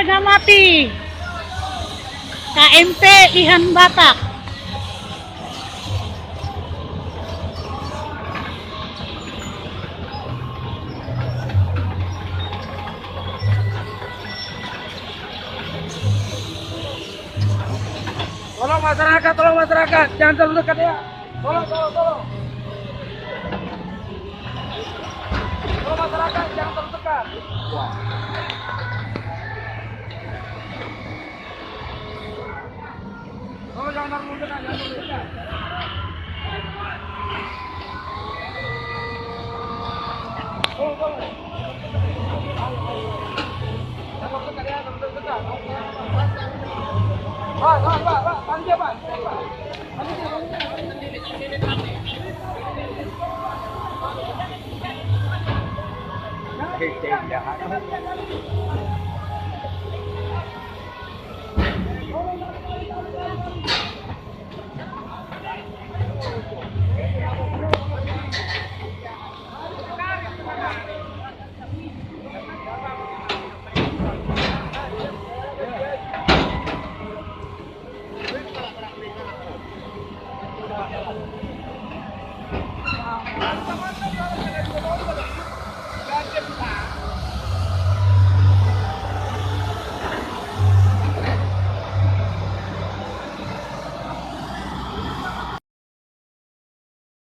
harga mati. KMP Ihan Batak. Tolong masyarakat, jangan terlalu dekat ya. Tolong. Tolong masyarakat, jangan terlalu dekat. Tolong jangan terlalu dekat, Tolong. Jangan dekat ya, jangan dekat. Pak, panitia, Pak. Panitia.